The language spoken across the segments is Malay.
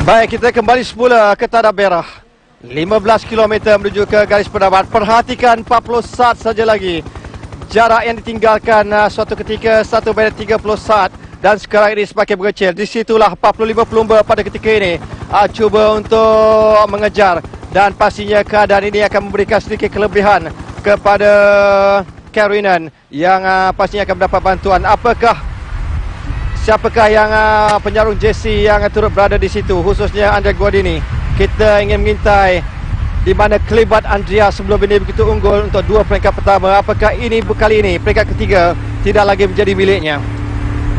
Baik, kita kembali semula ke Tanah Merah. 15 km menuju ke garis pendapat. Perhatikan 40 saat saja lagi. Jarak yang ditinggalkan suatu ketika 1 minit 30 saat. Dan sekarang ini semakin mengecil. Di situlah 45 pelumba pada ketika ini cuba untuk mengejar. Dan pastinya keadaan ini akan memberikan sedikit kelebihan kepada Karinen yang pastinya akan mendapat bantuan. Siapakah yang penyarung JC yang turut berada di situ, khususnya Andre Guardini. Kita ingin mengintai di mana kelibat Andrea sebelum ini begitu unggul untuk 2 peringkat pertama. Apakah ini kali ini peringkat ketiga tidak lagi menjadi miliknya?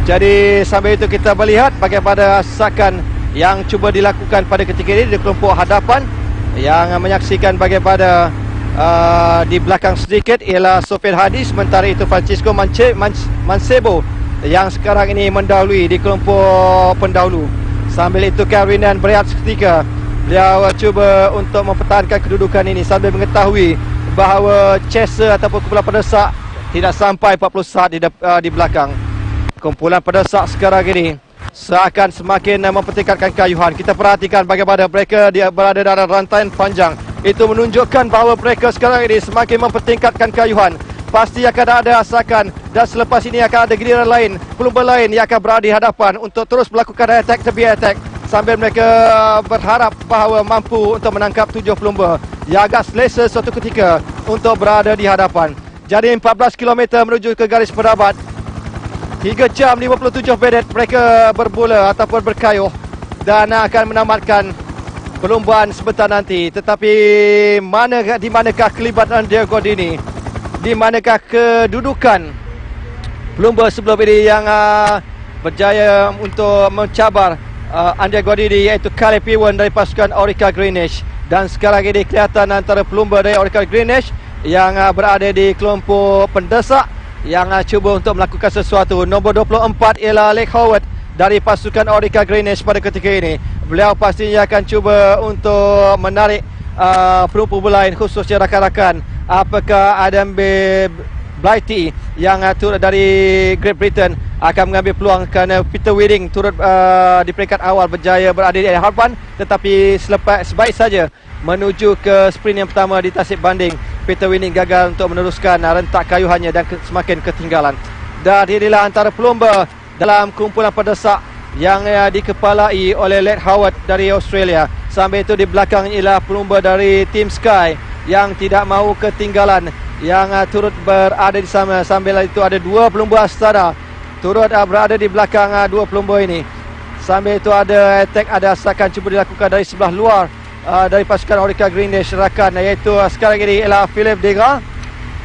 Jadi sambil itu kita melihat bagaimana sakan yang cuba dilakukan pada ketika ini di kelompok hadapan, yang menyaksikan bagaimana di belakang sedikit ialah Sofian Hadi, sementara itu Francisco Mancebo yang sekarang ini mendahului di kelompok pendahulu. Sambil itu Karinen berehat seketika. Beliau cuba untuk mempertahankan kedudukan ini sambil mengetahui bahawa chaser ataupun kumpulan pendesak tidak sampai 40 saat di belakang. Kumpulan pendesak sekarang ini seakan semakin mempertingkatkan kayuhan. Kita perhatikan bagaimana mereka berada dalam rantaian panjang. Itu menunjukkan bahawa mereka sekarang ini semakin mempertingkatkan kayuhan. Pasti akan ada asakan dan selepas ini akan ada giliran lain, pelumba lain yang akan berada di hadapan untuk terus melakukan attack demi attack, sambil mereka berharap bahawa mampu untuk menangkap 7 pelumba yang agak selesa suatu ketika untuk berada di hadapan. Jadi 14 km menuju ke garis pendapat. 3 jam 57 minit mereka berbola ataupun berkayuh dan akan menamatkan perlumbaan sebentar nanti. Tetapi di manakah kelibatan Andre Guardini? Di manakah kedudukan pelumba sebelum ini yang berjaya untuk mencabar Andre Guardini, iaitu Caleb Ewan dari pasukan Orica Greenish. Dan sekarang ini kelihatan antara pelumba dari Orica Greenish yang berada di kelompok pendesak yang cuba untuk melakukan sesuatu. Nombor 24 ialah Lake Howard dari pasukan Orica Greenish pada ketika ini. Beliau pastinya akan cuba untuk menarik pelumba lain, khususnya rakan-rakan. Apakah Adam Blighty yang turut dari Great Britain akan mengambil peluang, kerana Peter Whiting turut di peringkat awal berjaya berada di hadapan, tetapi sebaik saja menuju ke sprint yang pertama di tasik banding. Peter Whiting gagal untuk meneruskan rentak kayuhannya dan semakin ketinggalan. Dan inilah antara pelumba dalam kumpulan pendesak yang dikepalai oleh Led Howard dari Australia. Sambil itu di belakang ialah pelumba dari Team Sky yang tidak mahu ketinggalan, yang turut berada di sana. Sambil itu ada 2 pelumba Astana turut berada di belakang 2 pelumba ini. Sambil itu ada attack, ada asakan cuba dilakukan dari sebelah luar dari pasukan Orica Greenish rakan, iaitu sekarang ini ialah Philip Degra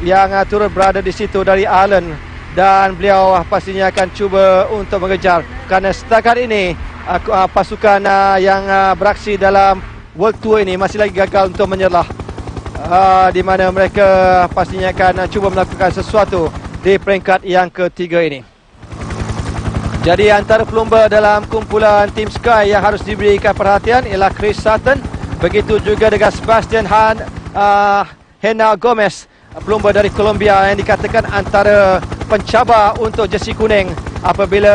yang turut berada di situ dari Ireland. Dan beliau pastinya akan cuba untuk mengejar, kerana setakat ini pasukan yang beraksi dalam World Tour ini masih lagi gagal untuk menyerah. Di mana mereka pastinya akan cuba melakukan sesuatu di peringkat yang ketiga ini. Jadi antara pelumba dalam kumpulan Team Sky yang harus diberikan perhatian ialah Chris Sutton. Begitu juga dengan Sebastian Hena Gomez, pelumba dari Colombia yang dikatakan antara pencabar untuk jersey kuning apabila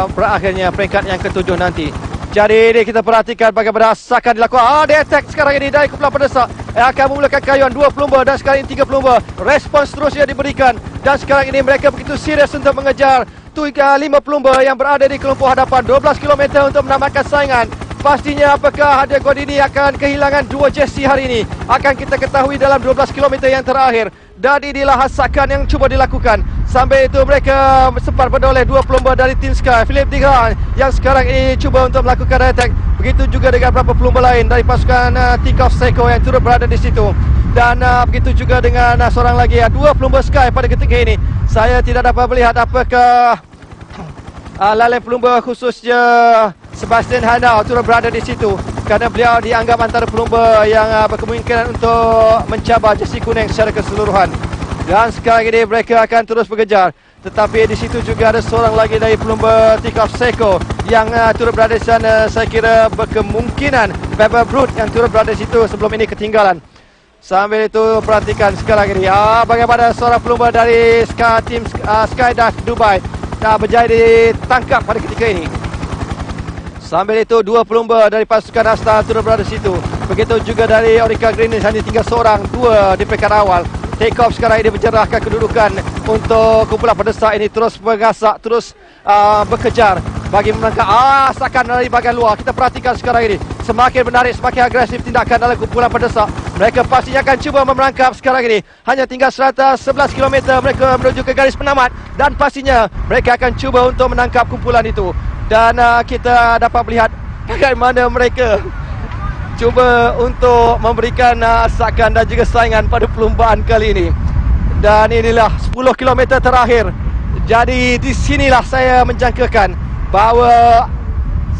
berakhirnya peringkat yang ketujuh nanti. Jadi ini kita perhatikan bagaimana asakan dilakukan. Dia attack sekarang ini dari kumpulan pendesak yang akan memulakan kayuhan 2 pelumba dan sekarang ini 3 pelumba. Respons terusnya diberikan dan sekarang ini mereka begitu serius untuk mengejar 5 pelumba yang berada di kelompok hadapan. 12 km untuk menamatkan saingan. Pastinya apakah Andre Guardini akan kehilangan 2 jersey hari ini, akan kita ketahui dalam 12 km yang terakhir. Dan inilah asakan yang cuba dilakukan. Sambil itu mereka sempat berdoleh 2 pelumba dari Team Sky, Philip Degra yang sekarang ini cuba untuk melakukan attack. Begitu juga dengan beberapa pelumba lain dari pasukan Tikov Seiko yang turut berada di situ. Dan begitu juga dengan seorang lagi 2 pelumba Sky pada ketika ini. Saya tidak dapat melihat apakah lalai pelumba khususnya Sebastian Hanau turut berada di situ, kerana beliau dianggap antara pelumba yang berkemungkinan untuk mencabar jersey kuning secara keseluruhan. Dan sekarang ini mereka akan terus berkejar. Tetapi di situ juga ada seorang lagi dari pelumba Tikov Seiko yang turut berada di sana. Saya kira berkemungkinan Pepper Brute yang turut berada di situ sebelum ini ketinggalan. Sambil itu perhatikan sekarang ini bagaimana seorang pelumba dari Team Skydive Dubai berjaya ditangkap pada ketika ini. Sambil itu dua pelumba dari pasukan Astana turut berada di situ. Begitu juga dari Orica Greenish, hanya tinggal seorang, dua di peringkat awal. Take off sekarang ini mencerahkan kedudukan untuk kumpulan pendesak ini terus mengasak, terus bekejar bagi menangkap sakan dari bahagian luar. Kita perhatikan sekarang ini semakin menarik, semakin agresif tindakan dalam kumpulan pendesak. Mereka pastinya akan cuba merangkap sekarang ini. Hanya tinggal 11 km mereka menuju ke garis penamat dan pastinya mereka akan cuba untuk menangkap kumpulan itu. Dan kita dapat melihat bagaimana mereka cuba untuk memberikan asakan dan juga saingan pada perlumbaan kali ini. Dan inilah 10 km terakhir. Jadi di sinilah saya menjangkakan bahawa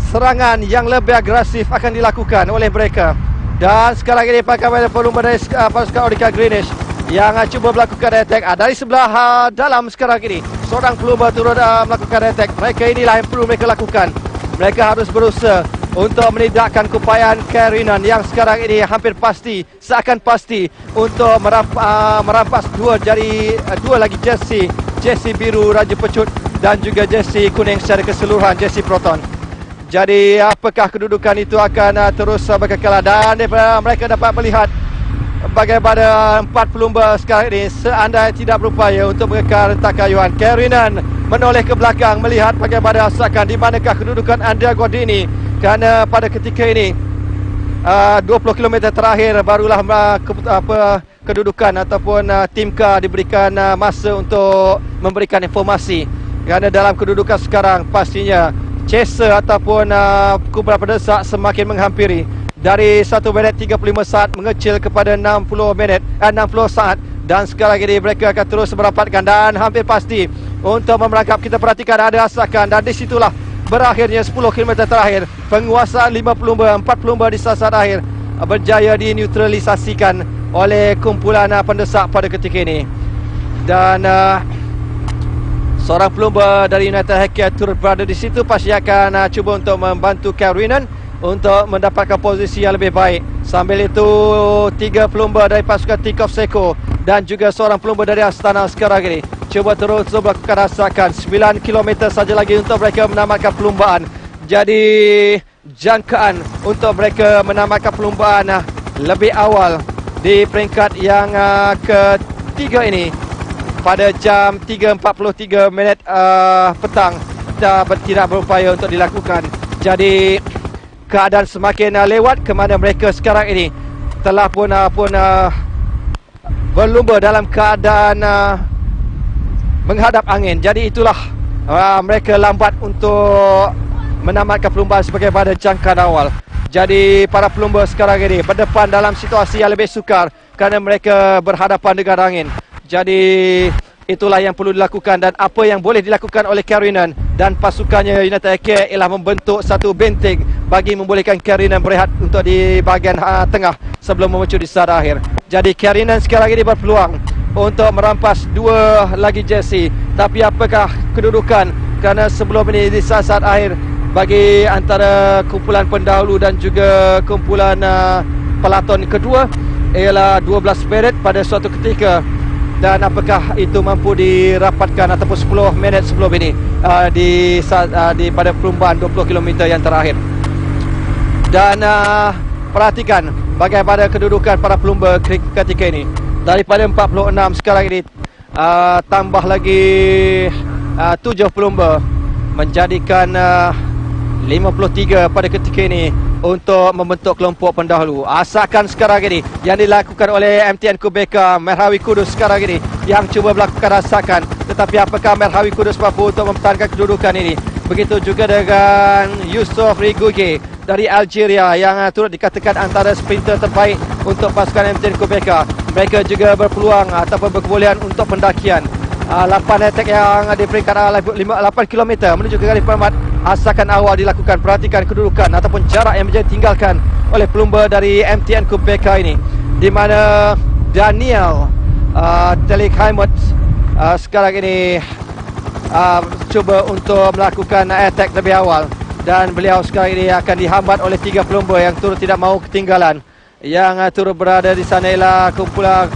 serangan yang lebih agresif akan dilakukan oleh mereka. Dan sekarang ini pakai pelumba dari pasukan Orica Greenish yang cuba melakukan attack dari sebelah dalam sekarang ini. Seorang pelumba turut melakukan attack. Mereka inilah yang perlu mereka lakukan. Mereka harus berusaha untuk menidakkan keupayaan Karinan yang sekarang ini hampir pasti, seakan pasti untuk merampas dua lagi jersey biru Raja Pecut dan juga jersey kuning secara keseluruhan, jersey Proton. Jadi apakah kedudukan itu akan terus berkekalan, dan mereka dapat melihat bagaimana empat pelumba sekarang ini seandainya tidak berupaya untuk mengekal rentak kayuhan. Karinan menoleh ke belakang melihat bagaimana asakan di manakah kedudukan Andrea Guardini, kerana pada ketika ini 20 km terakhir barulah kedudukan ataupun tim K diberikan masa untuk memberikan informasi. Kerana dalam kedudukan sekarang pastinya chaser ataupun kumpulan pendesak semakin menghampiri. Dari 1 minit 35 saat mengecil kepada 60 saat. Dan sekarang ini mereka akan terus merapatkan dan hampir pasti untuk merangkap. Kita perhatikan ada asakan dan disitulah berakhirnya 10 km terakhir. Penguasaan 5 pelumba, 4 pelumba di saat akhir berjaya dineutralisasikan oleh kumpulan pendesak pada ketika ini. Dan seorang pelumba dari United Healthcare turut berada di situ, pasti akan cuba untuk membantu Karinan untuk mendapatkan posisi yang lebih baik. Sambil itu 3 pelumba dari pasukan Tikov Seko dan juga seorang pelumba dari Astana sekarang ini cuba terus melakukan asakan. 9 km saja lagi untuk mereka menamatkan perlumbaan. Jadi jangkaan untuk mereka menamatkan perlumbaan lebih awal di peringkat yang ketiga ini pada jam 3.43 petang. Kita tidak berupaya untuk dilakukan. Jadi keadaan semakin lewat ke mana mereka sekarang ini telah pun berlumba dalam keadaan menghadap angin. Jadi itulah mereka lambat untuk menamatkan perlumbaan sebagai pada jangkaan awal. Jadi para pelumba sekarang ini berdepan dalam situasi yang lebih sukar kerana mereka berhadapan dengan angin. Jadi itulah yang perlu dilakukan dan apa yang boleh dilakukan oleh Karinan dan pasukannya United Healthcare ialah membentuk satu benteng bagi membolehkan Karinan berehat untuk di bahagian tengah sebelum memuncul di saat akhir. Jadi Karinan sekarang ini berpeluang untuk merampas 2 lagi jersey. Tapi apakah kedudukan, kerana sebelum ini di saat akhir bagi antara kumpulan pendahulu dan juga kumpulan pelaton kedua ialah 12 minit pada suatu ketika. Dan apakah itu mampu dirapatkan ataupun 10 minit sebelum ini pada perlumbaan 20 km yang terakhir. Dan perhatikan bagaimana kedudukan para pelumba ketika ini. Daripada 46 sekarang ini tambah lagi 7 pelumba menjadikan 53 pada ketika ini untuk membentuk kelompok pendahulu. Asakan sekarang ini yang dilakukan oleh MTN Kubeka Merhawi Kudus sekarang ini yang cuba melakukan asakan. Tetapi apakah Merhawi Kudus mampu untuk mempertahankan kedudukan ini? Begitu juga dengan Yusof Riguge dari Algeria yang turut dikatakan antara sprinter terbaik untuk pasukan MTN Kubeka. Mereka juga berpeluang ataupun berkebolehan untuk pendakian. 8 attack yang di peringkat 8 km menuju ke garis penamat. Asakan awal dilakukan. Perhatikan kedudukan ataupun jarak yang menjadi tinggalkan oleh pelumba dari MTN Kubeka ini, di mana Daniel Telikhaimot sekarang ini cuba untuk melakukan attack lebih awal, dan beliau sekarang ini akan dihambat oleh 3 pelumba yang turut tidak mahu ketinggalan. Yang turut berada di sana ialah kumpulan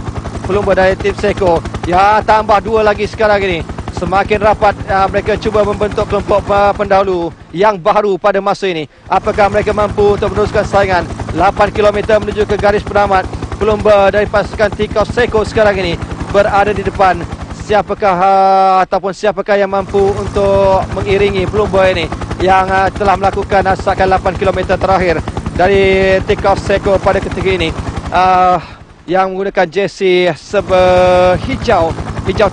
pelumba dari tim Seko. Ya, tambah 2 lagi sekarang ini. Semakin rapat mereka cuba membentuk kelompok pendahulu yang baru pada masa ini. Apakah mereka mampu untuk meneruskan saingan? 8 km menuju ke garis penamat. Pelumba dari pasukan Tikov Seko sekarang ini berada di depan. Siapakah yang mampu untuk mengiringi pelumba ini yang telah melakukan asakan 8 km terakhir dari Tikov Seko pada ketika ini, yang menggunakan jersey hijau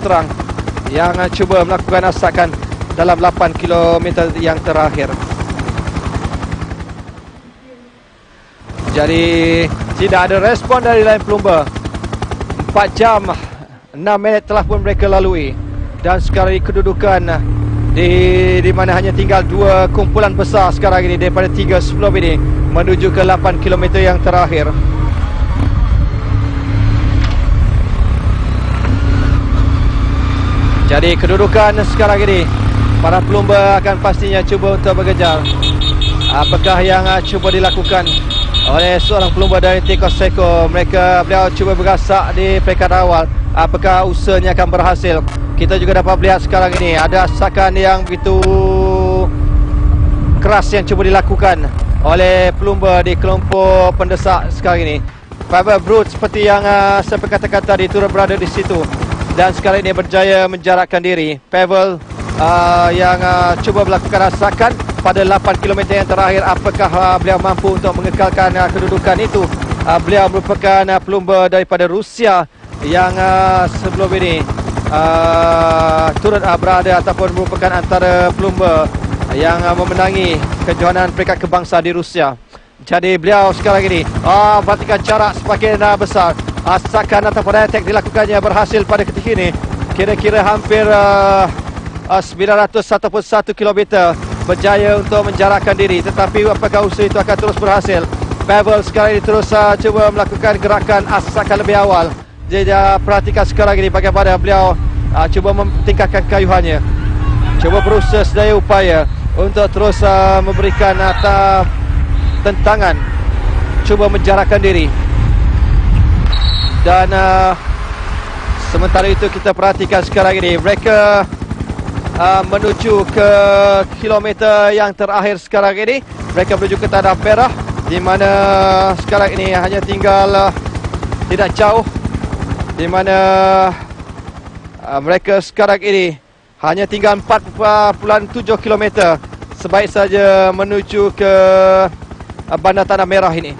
terang, yang cuba melakukan asakan dalam 8 km yang terakhir. Jadi tidak ada respon dari lain pelumba. 4 jam 6 minit telah pun mereka lalui, dan sekarang ini kedudukan di mana hanya tinggal 2 kumpulan besar sekarang ini daripada 3 sebelum ini menuju ke 8 km yang terakhir. Jadi kedudukan sekarang ini, para pelumba akan pastinya cuba untuk berkejar. Apakah yang cuba dilakukan oleh seorang pelumba dari Tikov Seko? Beliau cuba berasak di peringkat awal. Apakah usahanya akan berhasil? Kita juga dapat melihat sekarang ini ada asakan yang begitu keras yang cuba dilakukan oleh pelumba di kelompok pendesak sekarang ini. Pavel Brut seperti yang saya katakan tadi turut berada di situ, dan sekarang ini berjaya menjarakkan diri. Pavel yang cuba melakukan asakan pada 8 km yang terakhir. Apakah beliau mampu untuk mengekalkan kedudukan itu? Beliau merupakan pelumba daripada Rusia yang sebelum ini turut berada ataupun merupakan antara pelumba yang memenangi kejohanan peringkat kebangsaan di Rusia. Jadi beliau sekarang ini batikan jarak semakin besar. Asakan ataupun attack dilakukannya berhasil pada ketika ini. Kira-kira hampir 900 ataupun 1 km berjaya untuk menjarakkan diri. Tetapi apakah usaha itu akan terus berhasil? Pavel sekarang ini terus cuba melakukan gerakan asakan lebih awal. Dia perhatikan sekarang ini bagaimana beliau cuba memtingkatkan kayuhannya, cuba berusaha sedaya upaya untuk terus memberikan tentangan, cuba menjarakkan diri. Dan sementara itu kita perhatikan sekarang ini mereka menuju ke kilometer yang terakhir sekarang ini. Mereka menuju ke Tanah Merah, di mana sekarang ini hanya tinggal tidak jauh, di mana mereka sekarang ini hanya tinggal 4.7 km sebaik saja menuju ke bandar Tanah Merah ini.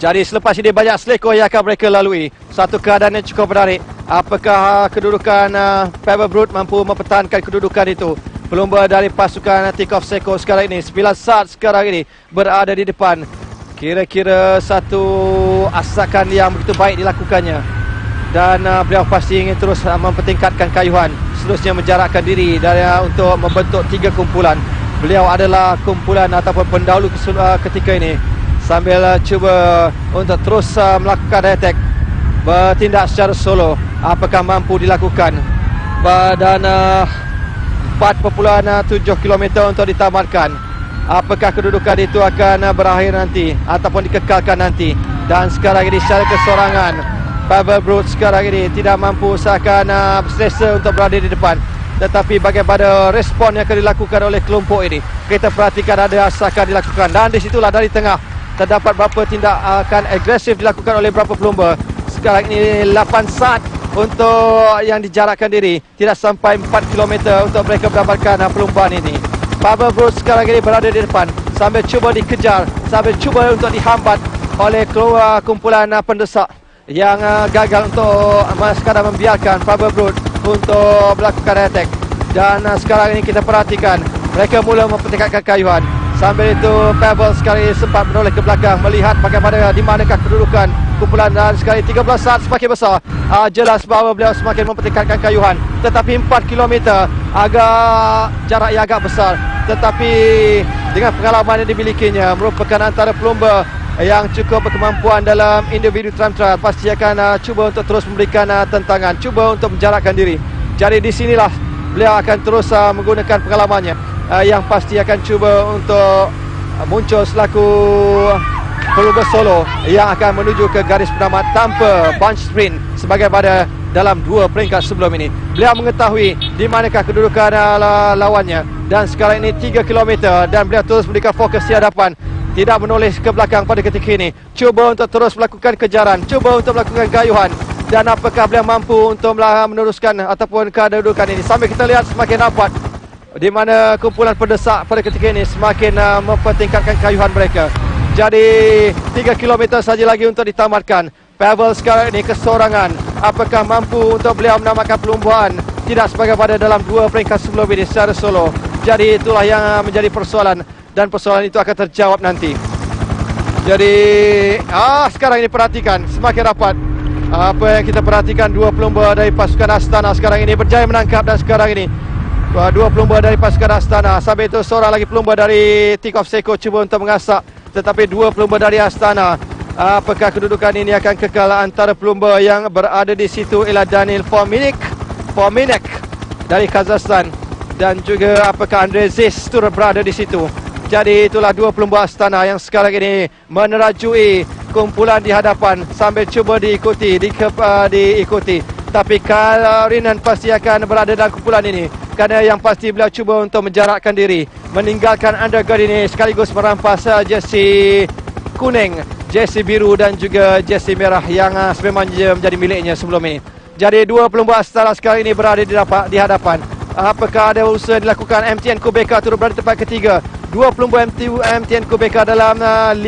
Jadi selepas ini banyak seleko yang akan mereka lalui. Satu keadaan yang cukup menarik. Apakah kedudukan Pavel Brut mampu mempertahankan kedudukan itu? Pelumba dari pasukan Tikov Seko sekarang ini 9 saat sekarang ini berada di depan. Kira-kira satu asakan yang begitu baik dilakukannya, dan beliau pasti ingin terus mempertingkatkan kayuhan, seterusnya menjarakkan diri dari untuk membentuk 3 kumpulan. Beliau adalah kumpulan ataupun pendahulu ketika ini, sambil cuba untuk terus melakukan attack, bertindak secara solo. Apakah mampu dilakukan? Dan 4.7 km untuk ditamatkan. Apakah kedudukan itu akan berakhir nanti ataupun dikekalkan nanti? Dan sekarang ini secara kesorangan, Pavel Brut sekarang ini tidak mampu usahakan selesa untuk berada di depan. Tetapi bagaimana respon yang akan dilakukan oleh kelompok ini? Kita perhatikan ada asakan dilakukan, dan disitulah dari tengah terdapat beberapa tindakan agresif dilakukan oleh beberapa pelumba. Sekarang ini 8 saat untuk yang dijarakkan diri, tidak sampai 4 km untuk mereka mendapatkan perlumbaan ini. Pavel Brut sekarang ini berada di depan sambil cuba dikejar, sambil cuba untuk dihambat oleh kumpulan pendesak yang gagal untuk sekadar membiarkan Pavel Brut untuk melakukan attack. Dan sekarang ini kita perhatikan mereka mula mempertingkatkan kayuhan. Sambil itu Pavel sekali sempat menoleh ke belakang melihat bagaimana di manakah kedudukan kumpulan, dan sekali 13 saat semakin besar. Jelas bahawa beliau semakin mempertingkatkan kayuhan, tetapi 4 km jarak yang agak besar. Tetapi dengan pengalaman yang dimilikinya, merupakan antara pelumba yang cukup berkemampuan dalam individu time trial, pasti akan cuba untuk terus memberikan tentangan, cuba untuk menjarakkan diri. Jadi di sinilah beliau akan terus menggunakan pengalamannya, yang pasti akan cuba untuk muncul selaku pelumba solo yang akan menuju ke garis penamat tanpa bunch sprint sebagaimana dalam 2 peringkat sebelum ini. Beliau mengetahui di manakah kedudukan lawannya, dan sekarang ini 3 km dan beliau terus memberikan fokus di hadapan, tidak menoleh ke belakang pada ketika ini. Cuba untuk terus melakukan kejaran, cuba untuk melakukan gayuhan, dan apakah beliau mampu untuk meneruskan ataupun kedudukan ini. Sambil kita lihat semakin rapat di mana kumpulan pendesak pada ketika ini semakin mempertingkatkan kayuhan mereka. Jadi 3 km saja lagi untuk ditamatkan. Pavel sekarang ini kesorangan. Apakah mampu untuk beliau menamatkan perlombaan? Tidak sebagaimana dalam 2 peringkat sebelum ini secara solo. Jadi itulah yang menjadi persoalan, dan persoalan itu akan terjawab nanti. Jadi sekarang ini perhatikan semakin rapat. Apa yang kita perhatikan, 2 pelumba dari pasukan Astana sekarang ini berjaya menangkap, dan sekarang ini 2 pelumba dari pasukan Astana. Sambil itu seorang lagi pelumba dari Tikov Seko cuba untuk mengasak, tetapi 2 pelumba dari Astana. Apakah kedudukan ini akan kekal? Antara pelumba yang berada di situ ialah Daniil Fominek dari Kazakhstan, dan juga apakah Andrei Zis turut berada di situ. Jadi itulah 2 pelumba Astana yang sekarang ini menerajui kumpulan di hadapan sambil cuba diikuti. Tapi Karinen pasti akan berada dalam kumpulan ini, kerana yang pasti beliau cuba untuk menjarakkan diri, meninggalkan underguard ini sekaligus merampas jersey kuning, jersey biru dan juga jersey merah yang sebenarnya menjadi miliknya sebelum ini. Jadi 2 pelumba Astana sekarang ini berada di hadapan. Apakah ada usaha dilakukan? MTN Kubeka turut berada di tempat ketiga. 2 pelumba MTN Kubeka dalam 5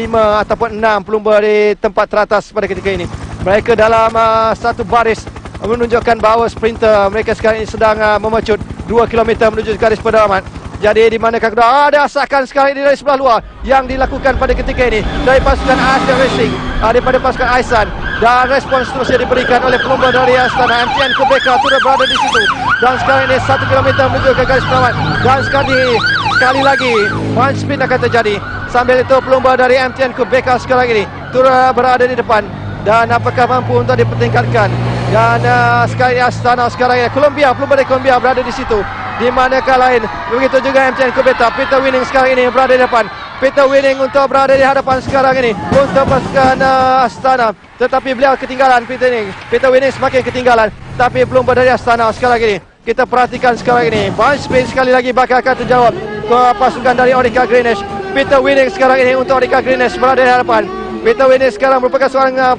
ataupun 6 pelumba di tempat teratas pada ketika ini. Mereka dalam satu baris menunjukkan bahawa sprinter mereka sekarang ini sedang memecut 2 km menuju garis pedoman. Jadi di manakah ada asakan sekarang ini dari sebelah luar yang dilakukan pada ketika ini dari pasukan Aston Racing, daripada pasukan Aisan, dan respons seterusnya diberikan oleh pelumba dari Astana. MTN Kubeka turut berada di situ, dan sekarang ini 1 km menuju ke garis pedoman, dan sekali lagi one sprint akan terjadi. Sambil itu pelumba dari MTN Kubeka sekarang ini turut berada di depan, dan apakah mampu untuk dipertingkatkan. Dan sekali Astana sekarang ini Colombia, pelumba dari Colombia berada di situ. Di manakah lain, begitu juga MTN Kubeta. Peter Winning sekarang ini berada di depan. Peter Winning untuk berada di hadapan sekarang ini untuk pasukan Astana, tetapi beliau ketinggalan. Peter Winning semakin ketinggalan, tapi pelumba dari Astana sekarang ini kita perhatikan sekarang ini bunch sprint sekali lagi bakal akan terjawab ke pasukan dari Orica Greenish. Peter Winning sekarang ini untuk Orica Greenish berada di hadapan. Peter Winning sekarang merupakan seorang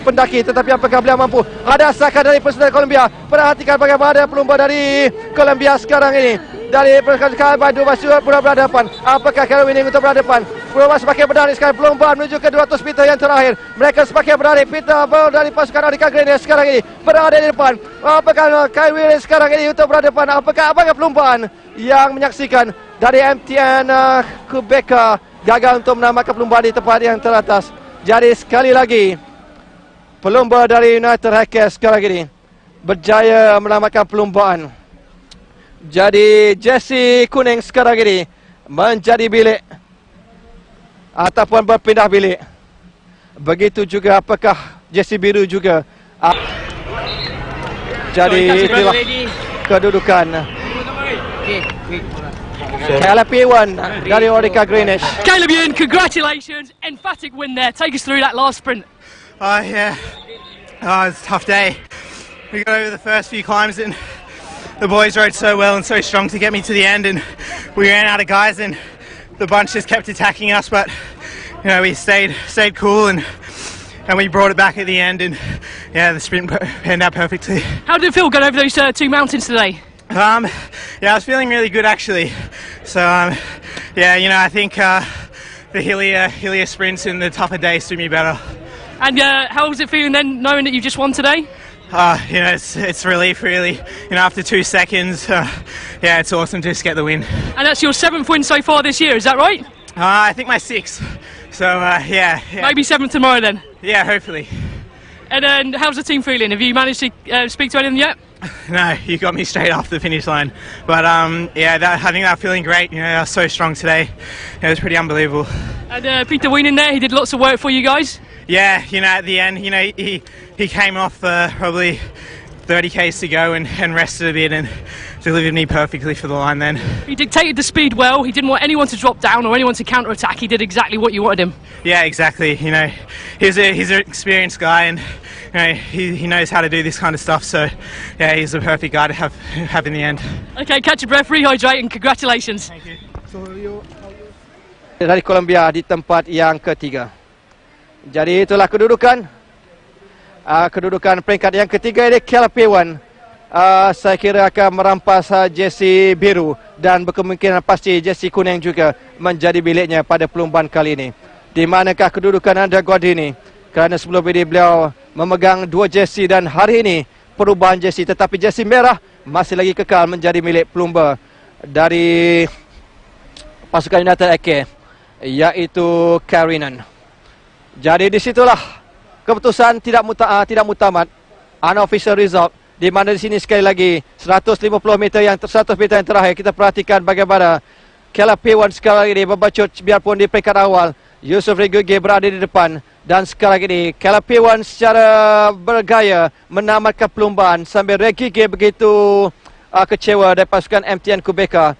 pendaki, tetapi apakah beliau mampu? Ada asakan dari pasukan Colombia. Perhatikan bagaimana pelumba dari Colombia sekarang ini. Dari pasukan Badu Masuk berada di depan. Apakah Carol Winning untuk berada di depan? Pelumba semakin berlari sekarang. Pelumba menuju ke 200 meter yang terakhir. Mereka semakin berlari. Peter dari pasukan Orica Greenish sekarang ini berada di depan. Apakah Carol Winning sekarang ini untuk berada di depan? Apakah perlumbaan yang menyaksikan dari MTN Kubeka gagal untuk menamatkan perlumbaan di tempat yang teratas. Jadi sekali lagi pelumba dari United Hackers sekarang ini berjaya menamatkan perlumbaan. Jadi jersey kuning sekarang ini menjadi bilik ataupun berpindah bilik. Begitu juga apakah jersey biru juga. Jadi itulah kedudukan. Caleb Ewan dari Orica Greenish. Caleb Ewan, congratulations. Emphatic win there. Take us through that last sprint. Yeah. It's a tough day. We got over the first few climbs and the boys rode so well and so strong to get me to the end, and we ran out of guys and the bunch just kept attacking us, but you know, we stayed cool and we brought it back at the end, and yeah, the sprint panned out perfectly. How did it feel going over those 2 mountains today? Yeah, I was feeling really good actually. So yeah, you know, I think the hillier sprints and the tougher days suit me better. And how was it feeling then, knowing that you just won today? You know, it's relief really. You know, after 2 seconds, yeah, it's awesome to just get the win. And that's your 7th win so far this year, is that right? I think my 6th. So yeah. Maybe 7th tomorrow then. Yeah, hopefully. And then, how's the team feeling? Have you managed to speak to anyone yet? No, you got me straight off the finish line. But yeah, I think they're feeling great. You know, they're so strong today. It was pretty unbelievable. And Peter Ween in there, he did lots of work for you guys. Yeah, you know, at the end, you know, he came off probably 30 k's to go and rested a bit and delivered me perfectly for the line then. He dictated the speed well. He didn't want anyone to drop down or anyone to counter-attack. He did exactly what you wanted him. Yeah, exactly. You know, he's an experienced guy, and he knows how to do this kind of stuff. So yeah, he's the perfect guy to have in the end. Okay, catch your breath, rehydrate, and congratulations. Thank you. Dari Colombia di tempat yang ketiga. Jadi itulah kedudukan. Kedudukan peringkat yang ketiga ini KLP1. Saya kira akan merampas jersey biru dan berkemungkinan pasti jersey kuning juga menjadi miliknya pada perlombaan kali ini. Di manakah kedudukan Andrea Guardini? Kerana sebelum ini beliau memegang 2 jersey dan hari ini perubahan jersey, tetapi jersey merah masih lagi kekal menjadi milik pelumba dari pasukan United AK, iaitu Karinan. Jadi disitulah keputusan tidak mutamat, unofficial result, di mana di sini sekali lagi 100 meter yang terakhir kita perhatikan bagaimana KLP1 sekali lagi berbacut biarpun di peringkat awal. Yusuf Reguge berada di depan dan sekali lagi KLP1 secara bergaya menamatkan perlombaan sambil Reguge begitu kecewa dari pasukan MTN Quebeca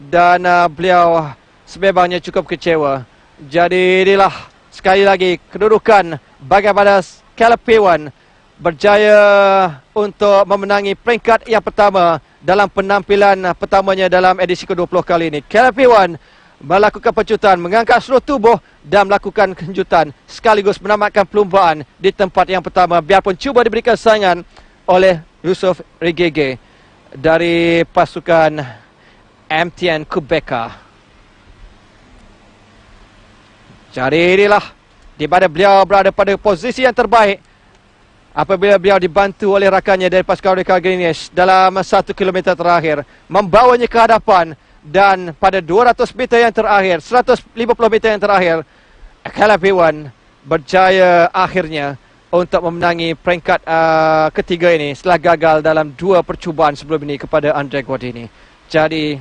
dan beliau sebebangnya cukup kecewa. Jadi inilah sekali lagi kedudukan bagaimana KLP1 berjaya untuk memenangi peringkat yang pertama dalam penampilan pertamanya dalam edisi ke-20 kali ini. KLP1 melakukan pecutan, mengangkat seluruh tubuh dan melakukan kejutan sekaligus menamatkan perlombaan di tempat yang pertama biarpun cuba diberikan saingan oleh Yusuf Reguge dari pasukan MTN Quebeca. Jadi inilah di mana beliau berada pada posisi yang terbaik apabila beliau dibantu oleh rakannya dari pasukan Rika Greenish dalam 1 kilometer terakhir, membawanya ke hadapan, dan pada 200 meter yang terakhir, 150 meter yang terakhir, KLP1 berjaya akhirnya untuk memenangi peringkat ketiga ini setelah gagal dalam 2 percubaan sebelum ini kepada Andrea Guardini. Jadi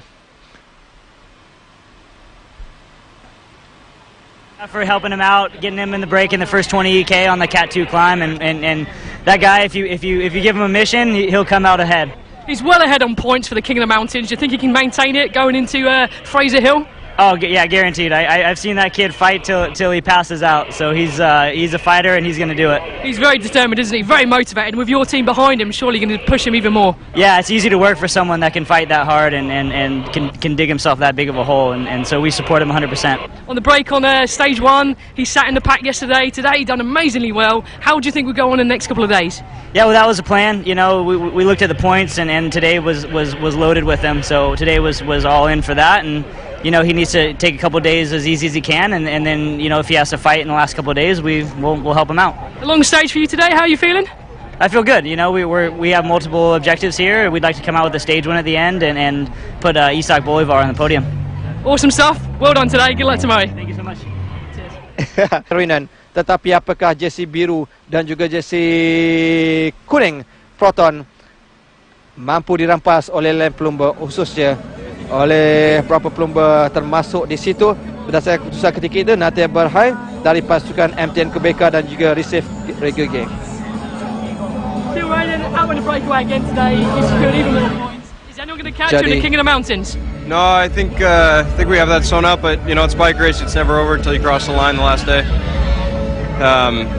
for helping him out, getting him in the break in the first 20 EK on the Cat 2 climb, and that guy, if you give him a mission, he'll come out ahead. He's well ahead on points for the King of the Mountains. Do you think he can maintain it going into Fraser Hill? Oh yeah, guaranteed. I've seen that kid fight till he passes out. So he's a fighter and he's going to do it. He's very determined, isn't he? Very motivated. With your team behind him, surely you're going to push him even more. Yeah, it's easy to work for someone that can fight that hard and can dig himself that big of a hole. And so we support him 100%. On the break on stage 1, he sat in the pack yesterday. Today he done amazingly well. How do you think we'll go on in the next couple of days? Yeah, well, that was the plan. You know, we looked at the points and today was loaded with them. So today was all in for that. And you know, he needs to take a couple of days as easy as he can, and then, you know, if he has to fight in the last couple of days, we'll help him out. A long stage for you today. How are you feeling? I feel good. You know, we have multiple objectives here. We'd like to come out with a stage win at the end and put Isak Bolivar on the podium. Awesome stuff. Well done today. Good luck tomorrow. Thank you so much. Karinan, tetapi apakah jersey biru dan juga jersey kuning Proton mampu dirampas oleh lain pelumba, khususnya oleh beberapa pelumba termasuk di situ berdasarkan keputusan ketika itu Natia Berhai dari pasukan MTN Quebeca dan juga Yusuf Reguge. Still Ryan, out on the breakaway again today. You secured even more points. Is anyone going to catch you in the King of the Mountains? No, I think we have that sewn up, but you know, it's bike race. It's never over until you cross the line the last day.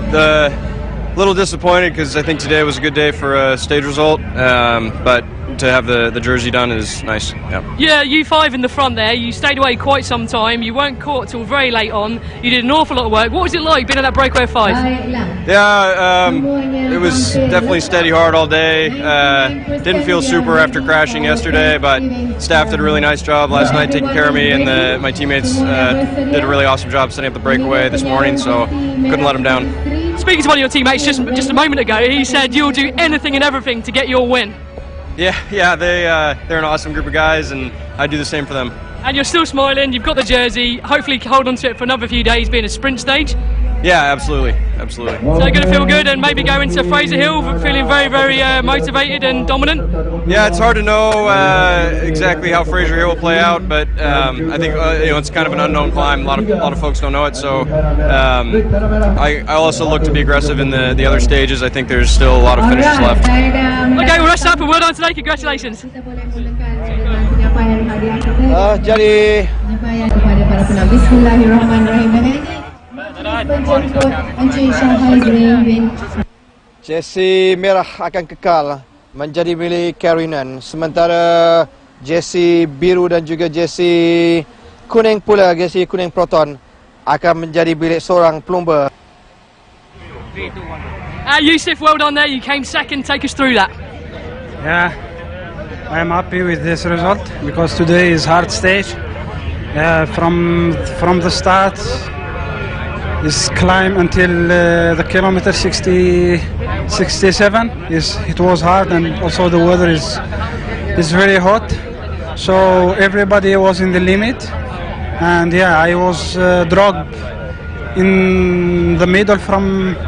The little disappointed because I think today was a good day for a stage result, but to have the jersey done is nice. Yeah, you 5 in the front there. You stayed away quite some time. You weren't caught till very late on. You did an awful lot of work. What was it like being at that breakaway 5? Yeah, it was definitely steady hard all day. Didn't feel super after crashing yesterday, but staff did a really nice job last night taking care of me, and my teammates did a really awesome job setting up the breakaway this morning, so couldn't let them down. Speaking to one of your teammates just a moment ago, he said you'll do anything and everything to get your win. Yeah, they're an awesome group of guys, and I do the same for them. And you're still smiling, you've got the jersey, hopefully hold on to it for another few days being a sprint stage. Yeah, absolutely. So you're going to feel good and maybe go into Fraser Hill feeling very, very motivated and dominant? Yeah, it's hard to know exactly how Fraser Hill will play out, but I think you know, it's kind of an unknown climb. A lot of folks don't know it, so I also look to be aggressive in the other stages. I think there's still a lot of finishes left. Okay, well rest up and well done today. Congratulations. Jadi Jersey merah akan kekal menjadi milik Karinan, sementara jersey biru dan juga jersey kuning pula, jersey kuning Proton akan menjadi milik seorang pelumba. Yusuf, well done there. You came second. Take us through that. Yeah, I'm happy with this result because today is hard stage. From the start, is climb until the kilometer 67. It was hard, and also the weather is very hot. So everybody was in the limit, and yeah, I was dragged in the middle from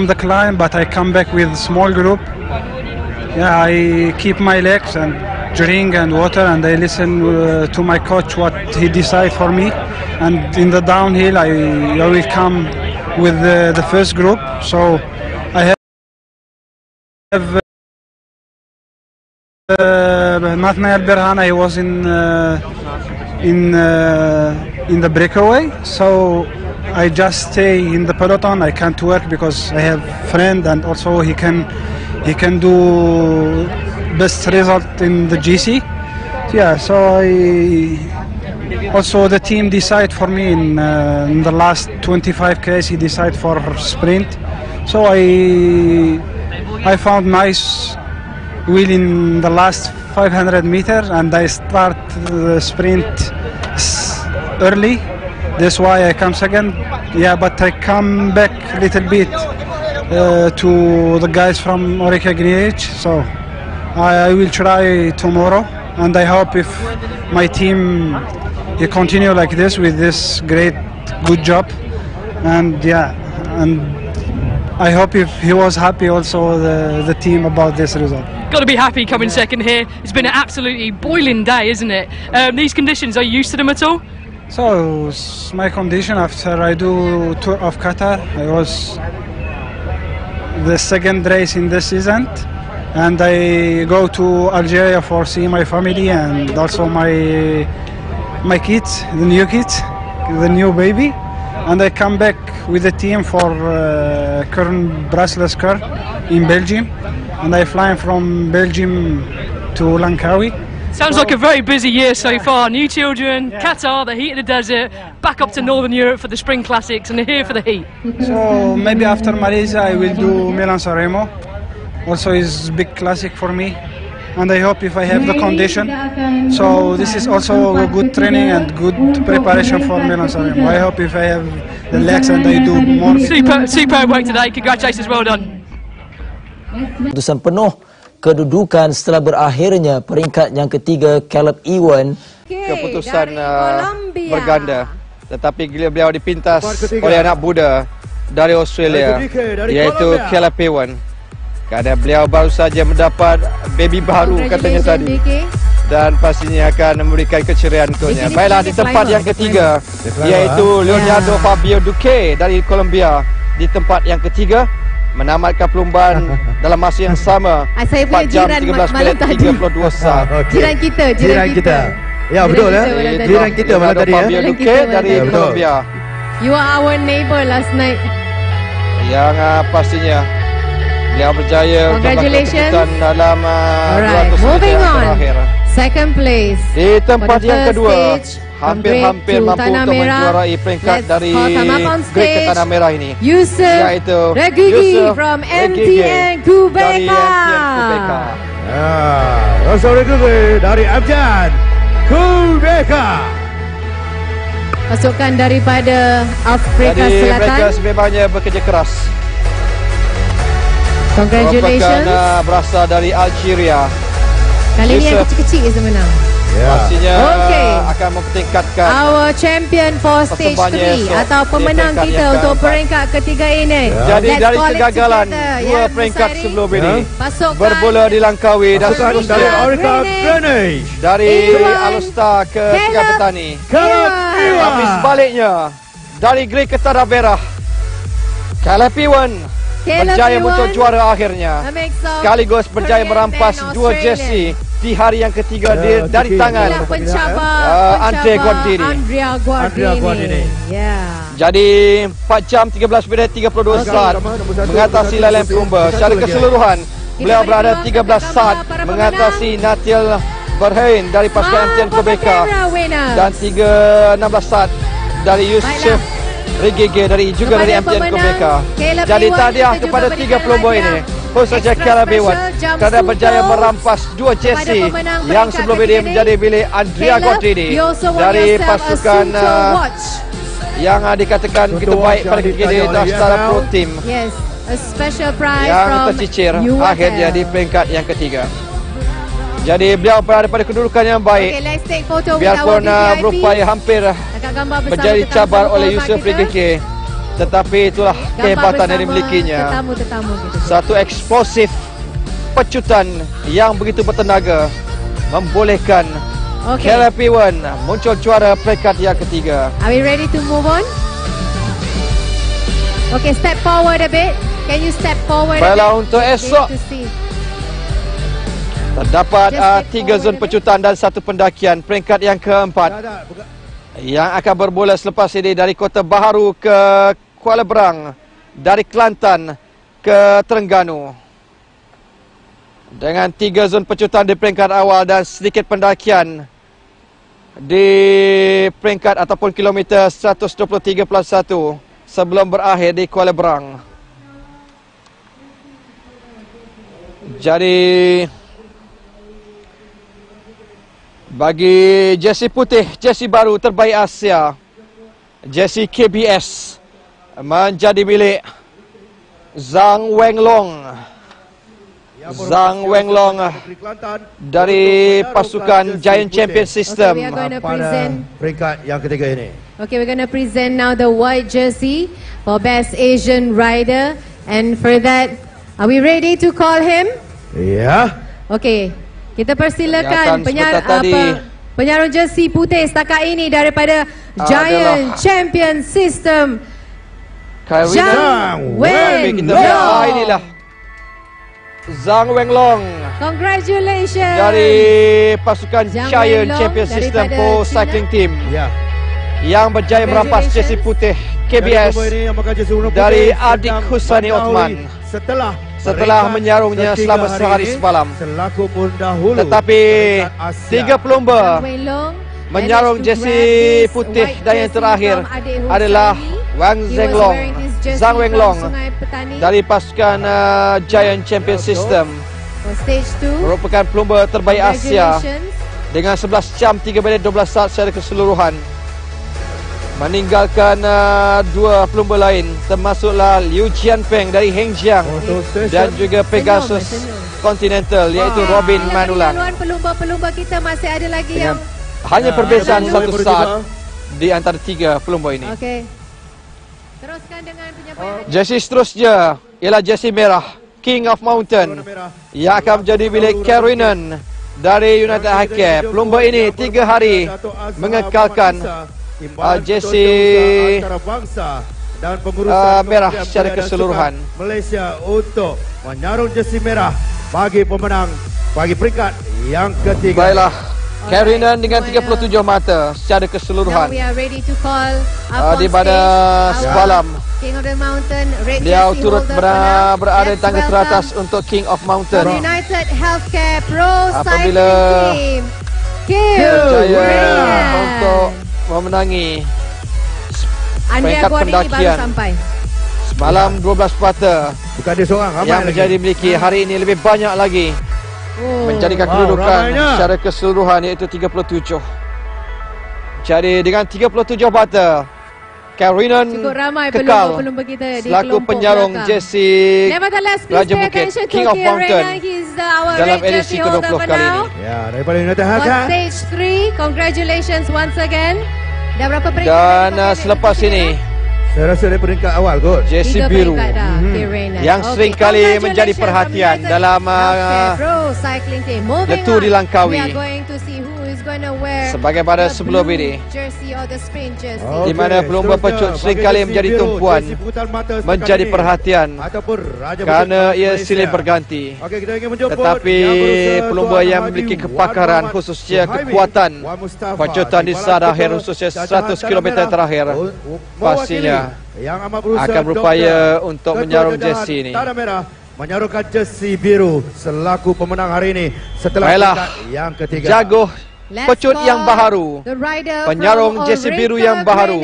the climb, but I come back with small group. Yeah, I keep my legs and drink and water, and I listen to my coach what he decide for me. And in the downhill, I will come with the first group. So I have Nathaniel Berhan. I was in the breakaway. So I just stay in the peloton. I can't work because I have friend, and also he can do best result in the GC. Yeah, so also the team decide for me in the last 25 km. He decide for sprint. So I found nice wheel in the last 500 meters, and I start the sprint early. That's why I come second. Yeah, but I come back a little bit to the guys from Orica Greenwich. So I will try tomorrow, and I hope if my team continue like this with this good job, and yeah, and I hope if he was happy also the team about this result. Got to be happy coming second here. It's been an absolutely boiling day, isn't it? These conditions, are you used to them at all? So my condition after I do Tour of Qatar, I was the second race in this season, and I go to Algeria for see my family and also my kids, the new kids, the new baby, and I come back with the team for current Brussels Cup in Belgium, and I fly from Belgium to Langkawi. Sounds like a very busy year so far. New children, Qatar, the heat of the desert, back up to Northern Europe for the Spring Classics, and here for the heat. So maybe after Malaysia I will do Milan-San Remo. Also is big classic for me, and I hope if I have the condition. So this is also a good training and good preparation for Milan-San Remo. I hope if I have the legs and I do more. Superb work today. Congratulations, well done. Keputusan penuh kedudukan setelah berakhirnya peringkat yang ketiga Caleb Ewan. Keputusan berganda, tetapi beliau dipintas oleh anak muda dari Australia, iaitu Caleb Ewan. Kerana beliau baru saja mendapat baby baru katanya tadi, dan pastinya akan memberikan keceriaan untuknya. Baiklah, di tempat yang ketiga iaitu Leonardo Fabio Duque dari Colombia. Di tempat yang ketiga menamatkan perlumbaan dalam masa yang sama, 4 jam 13 minit 32 saat. Jiran kita. Ya, betul ya. Jiran kita malam tadi ya. Fabio Duque dari Colombia. You are our neighbor last night. Yang pastinya beliau berjaya untuk melakukan kejutan dalam 200 moving meter on. terakhir. Second place. Di tempat yang kedua, hampir mampu untuk menjuarai peringkat dari Great Tanah Merah ini, iaitu Regigi from MTN Kubeka. Rasul Regigi dari MTN Kubeka. Pasukan daripada Afrika Jadi Selatan. mereka sebenarnya bekerja keras. Congratulations. Merupakan berasal dari Algeria. Kali ini yang kecil-kecil je menang. Pastinya akan mempertingkatkan our champion for stage 3 atau pemenang kita untuk peringkat ketiga ini. Jadi dari kegagalan dua peringkat sebelum ini, berbola di Langkawi dan seterusnya dari Alustar ke Segar Petani. Tapi sebaliknya dari Great Tanah Merah, Caleb Ewan berjaya untuk juara akhirnya, sekaligus berjaya merampas dua jersey di hari yang ketiga dari tangan Inilah pencabar Andrea Guardini. Andrea Guardini. Ya. Jadi 4 jam 13 minit 32 saat mengatasi Lailan Plumber. Secara keseluruhan beliau berada 13 saat mengatasi Natil Berhain dari pasukan MTN Quebeca dan 16 saat dari Yusuf Rigege juga dari MTN Quebeca. Jadi tahniah kepada 3 pelumba ini, khususnya Caleb Ewan kerana berjaya merampas 2 jersey yang sebelum ini menjadi milik Andrea Guardini dari pasukan yang dikatakan begitu baik pada KKD Darstara Pro Team. Yes, a special prize yang from tercicir UFL. akhirnya di peringkat yang ketiga. Jadi beliau berada pada kedudukan yang baik. Okay, let's take photo with Biarpun our VIP. berupaya hampir menjadi cabar oleh Yusuf Rigege, tetapi itulah kehebatan yang dimilikinya. Tetamu gitu. Satu eksplosif pecutan yang begitu bertenaga membolehkan Caleb Ewan muncul juara peringkat yang ketiga. Are we ready to move on? Okay, step forward a bit. Can you step forward Baiklah, a bit? untuk esok terdapat 3 zon pecutan dan 1 pendakian. Peringkat yang keempat yang akan bermula selepas ini dari Kota Baharu ke Kuala Berang, dari Kelantan ke Terengganu. Dengan 3 zon pecutan di peringkat awal dan sedikit pendakian di peringkat ataupun kilometer 123+1 sebelum berakhir di Kuala Berang. Jadi bagi jersey putih, jersey baru terbaik Asia, jersey KBS menjadi milik Zhang Wenglong. Zhang Wenglong dari pasukan Giant Champion System pada peringkat yang ketiga ini. Okay, we're going to present now the white jersey for Best Asian Rider. And for that, are we ready to call him? Ya. Okay, kita persilakan penyarung jersey putih setakat ini daripada Giant Champion System, Zhang Wenglong. Inilah Zhang Wenglong. Congratulations dari pasukan Giant Champion System Pro Cycling Team. Ya. Yang berjaya merampas jersey putih KBS dari Adik Husani Othman setelah menyarungnya selama sehari semalam. Tetapi 3 pelumba menyarung jersey putih dan yang terakhir adalah Zhang Wenglong dari pasukan Giant Champion System. Merupakan pelumba terbaik Asia dengan 11 jam 3 minit 12 saat secara keseluruhan. Meninggalkan 2 pelumba lain, termasuklah Liu Jianpeng dari Hengjiang dan juga Pegasus Continental, iaitu Robin Manulang. Pelumba-pelumba kita masih ada lagi yang hanya perbezaan 1 saat di antara 3 pelumba ini. Okey. Teruskan dengan penyampaian. Jersey seterusnya ialah jersey merah King of Mountain yang akan menjadi milik Carrinan dari United Highcare. Pelumba ini 3 hari mengekalkan jersey merah secara keseluruhan. Malaysia untuk menyarung jersey merah bagi pemenang bagi peringkat yang ketiga. Baiklah, Carrinan dengan 37 mata secara keseluruhan. Di mana semalam beliau turut berada di tangga teratas untuk King of Mountain. United Healthcare Pro apabila berjaya untuk memenangi peringkat pendakian semalam 12 mata. Bukan dia seorang, ramai yang menjadi miliki hari ini lebih banyak lagi, menjadikan kedudukan secara keseluruhan iaitu 37. Jadi dengan 37 mata, Carrinan kekal selaku penyarung jersey Raja Bukit King of Mountain dalam edisi ke-20 kali ini. Ya, daripada United Highcare. Stage 3, congratulations once again. Dah berapa peringkat? Dan selepas ini, saya rasa dari peringkat awal kot, jersey biru yang sering kali menjadi perhatian dalam letu di Langkawi. going to wear sebagaimana the sebelum blue ini, jersey or the sprint jersey. di mana pelumba pecut seringkali menjadi tumpuan, menjadi perhatian kerana ia silih berganti. Tetapi pelumba yang memiliki kepakaran, khususnya kekuatan pecutan di saat akhir, khususnya 100 km terakhir, pastinya akan berupaya untuk menyarung jersey ini. Menyarungkan jersey biru selaku pemenang hari ini setelah peringkat yang ketiga. Jago pecut yang baharu, penyarung jersey biru yang baharu,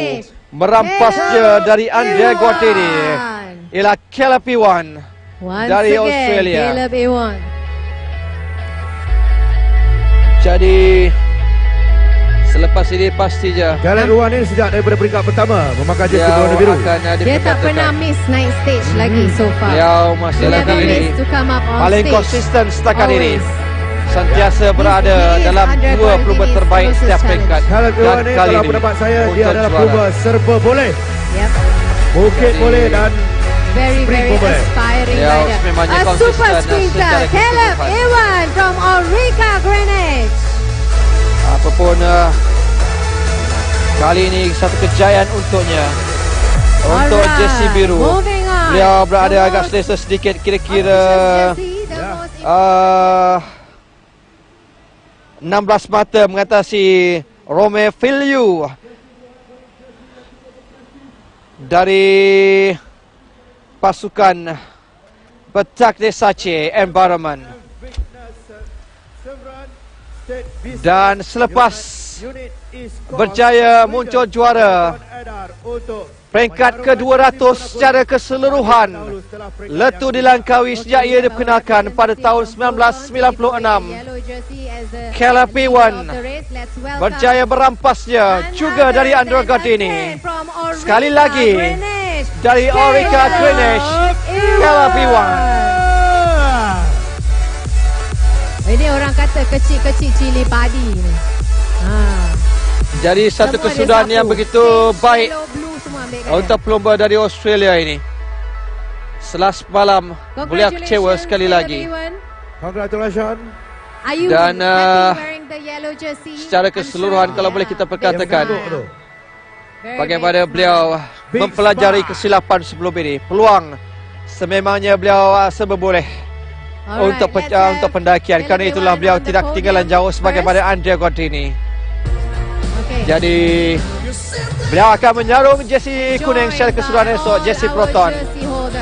merampasnya dari Andrea Guardini ialah Caleb Ewan dari Australia. Caleb Ewan. Jadi selepas ini pastinya Caleb Ewan ini sejak daripada peringkat pertama memakai jersey berwarna biru. Dia tak pernah miss naik stage lagi so far. Beliau masih lagi ini paling konsisten setakat ini. Sentiasa berada dalam 2 pelumba terbaik setiap peringkat. Caleb Ewan ini kalau pendapat saya dia adalah pelumba serba boleh. Bukit boleh dan very aspiring rider. A super sprinter, Caleb Ewan from Orica Greenwich. Apapun kali ini satu kejayaan untuknya. Untuk jersey biru, beliau berada agak selesa sedikit, kira-kira 16 mata mengatasi Rome Filiu dari pasukan Petak Desace Environment. Dan selepas berjaya muncul juara peringkat ke-200 secara keseluruhan, letu dilangkaui sejak ia diperkenalkan pada tahun 1996. Caleb Ewan berjaya merampasnya juga dari Andrea Guardini. Sekali lagi dari Orica Greenwich, Caleb Ewan. Ini orang kata kecil-kecil cili padi ni. Jadi satu kesudahan yang begitu baik untuk pelumba dari Australia ini. Setelah semalam beliau kecewa sekali lagi. Congratulations. Dan secara keseluruhan kalau boleh kita perkatakan, bagaimana beliau mempelajari kesilapan sebelum ini. Peluang sememangnya beliau serba boleh untuk pendakian. Kerana itulah beliau tidak ketinggalan jauh sebagaimana Andrea Guardini. Jadi beliau akan menyarung jersey kuning secara keseluruhan esok, jersey Proton.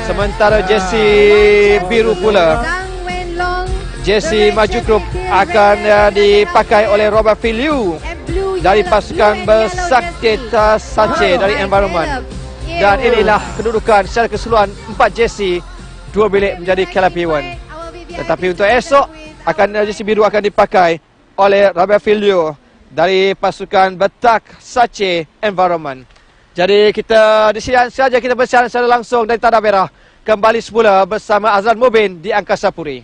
Sementara jersey biru pula, jersey maju grup akan dipakai oleh Robert Filiu dari pasukan Bersakti Sace dari Environment. Dan inilah kedudukan secara keseluruhan 4 jersey, 2 bilik menjadi Caleb Ewan. Tetapi untuk esok jersey biru akan dipakai oleh Robert Filiu dari pasukan Betak Sace Environment. Jadi kita di sini saja kita bersiaran secara langsung dari Tanah Merah. Kembali semula bersama Azlan Mubin di Angkasa Puri.